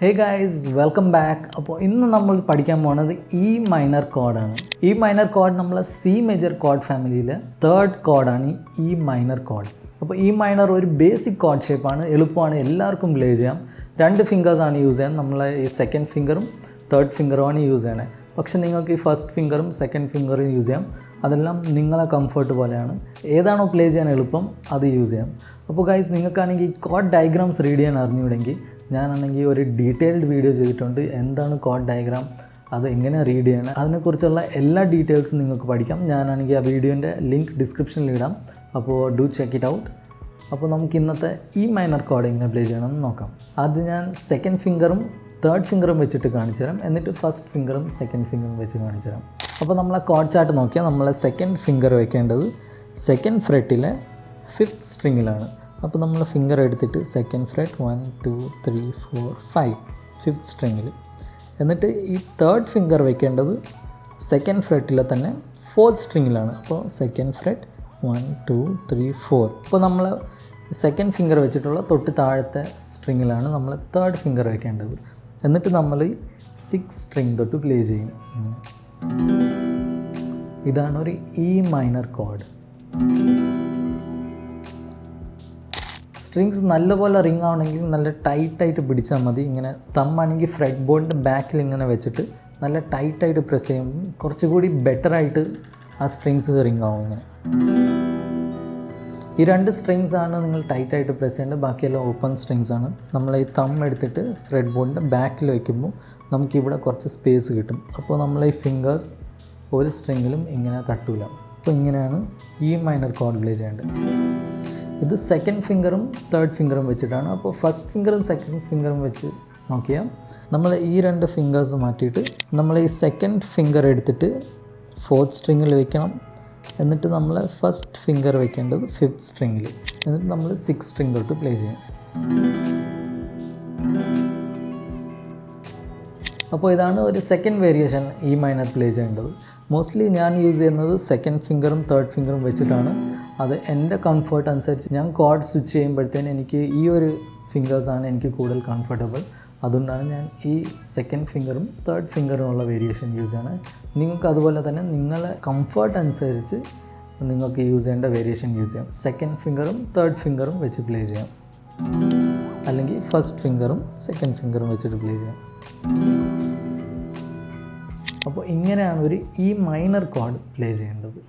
Hey guys, welcome back. അപ്പോൾ ഇന്ന് നമ്മൾ പഠിക്കാൻ പോകുന്നത് E മൈനർ കോഡാണ്. E മൈനർ കോഡ് നമ്മളെ C മേജർ കോഡ് ഫാമിലിയിലെ തേർഡ് കോഡാണ് E മൈനർ കോഡ്. അപ്പോൾ E മൈനർ ഒരു ബേസിക് കോഡ് ഷേപ്പാണ്, എളുപ്പമാണ്, എല്ലാവർക്കും പ്ലേ ചെയ്യാം. 2 ഫിംഗേഴ്സാണ് യൂസ് ചെയ്യാൻ. നമ്മൾ ഈ സെക്കൻഡ് ഫിംഗറും തേർഡ് ഫിംഗറുമാണ് യൂസ് ചെയ്യണത്. പക്ഷേ നിങ്ങൾക്ക് ഈ ഫസ്റ്റ് ഫിംഗറും സെക്കൻഡ് ഫിംഗറും യൂസ് ചെയ്യാം. അതെല്ലാം നിങ്ങളെ കംഫർട്ട് പോലെയാണ്. ഏതാണോ പ്ലേ ചെയ്യാൻ എളുപ്പം അത് യൂസ് ചെയ്യാം. അപ്പോൾ ഗൈസ്, നിങ്ങൾക്കാണെങ്കിൽ കോഡ് ഡയഗ്രാംസ് റീഡ് ചെയ്യാൻ അറിഞ്ഞുകൂടെങ്കിൽ ഞാനാണെങ്കിൽ ഒരു ഡീറ്റെയിൽഡ് വീഡിയോ ചെയ്തിട്ടുണ്ട്. എന്താണ് കോഡ് ഡയഗ്രാം, അത് എങ്ങനെ റീഡ് ചെയ്യണം, അതിനെക്കുറിച്ചുള്ള എല്ലാ ഡീറ്റെയിൽസും നിങ്ങൾക്ക് പഠിക്കാം. ഞാനാണെങ്കിൽ ആ വീഡിയോൻ്റെ ലിങ്ക് ഡിസ്ക്രിപ്ഷനിൽ ഇടാം. അപ്പോൾ ഡു ചെക്ക് ഇറ്റ് ഔട്ട്. അപ്പോൾ നമുക്ക് ഇന്നത്തെ E മൈനർ കോഡ് എങ്ങനെ പ്ലേ ചെയ്യണമെന്ന് നോക്കാം. ആദ്യം ഞാൻ സെക്കൻഡ് ഫിംഗറും തേർഡ് ഫിംഗറും വെച്ചിട്ട് കാണിച്ചു തരാം. എന്നിട്ട് ഫസ്റ്റ് ഫിംഗറും സെക്കൻഡ് ഫിംഗറും വെച്ച് കാണിച്ചു തരാം. അപ്പോൾ നമ്മളെ കോഡ് ചാർട്ട് നോക്കിയാൽ നമ്മളെ സെക്കൻഡ് ഫിംഗർ വെക്കേണ്ടത് സെക്കൻഡ് ഫ്രെറ്റിലെ 5th സ്ട്രിങ്ങിലാണ്. അപ്പോൾ നമ്മൾ ഫിംഗർ എടുത്തിട്ട് സെക്കൻഡ് ഫ്രെറ്റ് 1 2 3 4 5 5th സ്ട്രിങ്ങിൽ. എന്നിട്ട് ഈ തേർഡ് ഫിംഗർ വെക്കേണ്ടത് സെക്കൻഡ് ഫ്രെറ്റിലെ തന്നെ 4th സ്ട്രിങ്ങിലാണ്. അപ്പോൾ സെക്കൻഡ് ഫ്രെറ്റ് 1 2 3 4. അപ്പോൾ നമ്മൾ സെക്കൻഡ് ഫിംഗർ വെച്ചിട്ടുള്ള തൊട്ട് താഴത്തെ സ്ട്രിങ്ങിലാണ് നമ്മൾ തേർഡ് ഫിംഗർ വെക്കേണ്ടത്. എന്നിട്ട് നമ്മൾ 6th സ്ട്രിങ് തൊട്ട് പ്ലേ ചെയ്യും. ഇതാണ് ഒരു E മൈനർ കോഡ്. സ്ട്രിങ്സ് നല്ലപോലെ റിങ് ആവണമെങ്കിൽ നല്ല ടൈറ്റായിട്ട് പിടിച്ചാൽ മതി. ഇങ്ങനെ തമ്മാണെങ്കിൽ ഫ്രെഡ് ബോർഡിൻ്റെ ബാക്കിൽ ഇങ്ങനെ വെച്ചിട്ട് നല്ല ടൈറ്റായിട്ട് പ്രസ് ചെയ്യുമ്പോൾ കുറച്ചുകൂടി ബെറ്ററായിട്ട് ആ സ്ട്രിങ്സ് റിങ് ആവും. ഇങ്ങനെ ഈ 2 സ്ട്രിങ്സാണ് നിങ്ങൾ ടൈറ്റായിട്ട് പ്രസ് ചെയ്യേണ്ടത്. ബാക്കിയെല്ലാം ഓപ്പൺ സ്ട്രിങ്സാണ്. നമ്മൾ ഈ തം എടുത്തിട്ട് ഫ്രെഡ് ബോർഡിൻ്റെ ബാക്കിൽ വയ്ക്കുമ്പോൾ നമുക്കിവിടെ കുറച്ച് സ്പേസ് കിട്ടും. അപ്പോൾ നമ്മൾ ഈ ഫിംഗേഴ്സ് ഒരു സ്ട്രിങ്ങിലും ഇങ്ങനെ തട്ടൂല. അപ്പോൾ ഇങ്ങനെയാണ് E മൈനർ കോഡ് പ്ലേ ചെയ്യേണ്ടത്. ഇത് സെക്കൻഡ് ഫിംഗറും തേർഡ് ഫിംഗറും വെച്ചിട്ടാണ്. അപ്പോൾ ഫസ്റ്റ് ഫിംഗറും സെക്കൻഡ് ഫിംഗറും വെച്ച് നോക്കിയാൽ നമ്മൾ ഈ 2 ഫിംഗേഴ്സ് മാറ്റിയിട്ട് നമ്മൾ ഈ സെക്കൻഡ് ഫിംഗർ എടുത്തിട്ട് 4th സ്ട്രിങ്ങിൽ വെക്കണം. എന്നിട്ട് നമ്മൾ ഫസ്റ്റ് ഫിംഗർ വെക്കേണ്ടത് 5th സ്ട്രിങ്ങിൽ. എന്നിട്ട് നമ്മൾ 6th സ്ട്രിങ് തൊട്ട് പ്ലേ ചെയ്യണം. അപ്പോൾ ഇതാണ് ഒരു second variation E minor play ചെയ്യേണ്ടത്. മോസ്റ്റ്ലി ഞാൻ യൂസ് ചെയ്യുന്നത് സെക്കൻഡ് ഫിംഗറും തേർഡ് ഫിംഗറും വെച്ചിട്ടാണ്. അത് എൻ്റെ കംഫർട്ട് അനുസരിച്ച് ഞാൻ കോഡ് സ്വിച്ച് ചെയ്യുമ്പോഴത്തേന് എനിക്ക് ഈ ഒരു ഫിംഗേഴ്സാണ് എനിക്ക് കൂടുതൽ കംഫർട്ടബിൾ. അതുകൊണ്ടാണ് ഞാൻ ഈ സെക്കൻഡ് ഫിംഗറും തേർഡ് ഫിംഗറും ഉള്ള വേരിയേഷൻ യൂസ് ചെയ്യണത്. നിങ്ങൾക്ക് അതുപോലെ തന്നെ നിങ്ങളെ കംഫർട്ട് അനുസരിച്ച് നിങ്ങൾക്ക് യൂസ് ചെയ്യേണ്ട വേരിയേഷൻ യൂസ് ചെയ്യാം. സെക്കൻഡ് ഫിംഗറും തേർഡ് ഫിംഗറും വെച്ച് പ്ലേ ചെയ്യാം, അല്ലെങ്കിൽ ഫസ്റ്റ് ഫിംഗറും സെക്കൻഡ് ഫിംഗറും വെച്ചിട്ട് പ്ലേ ചെയ്യാം. അപ്പോൾ ഇങ്ങനെയാണ് ഒരു E മൈനർ കോഡ് പ്ലേ ചെയ്യേണ്ടത്.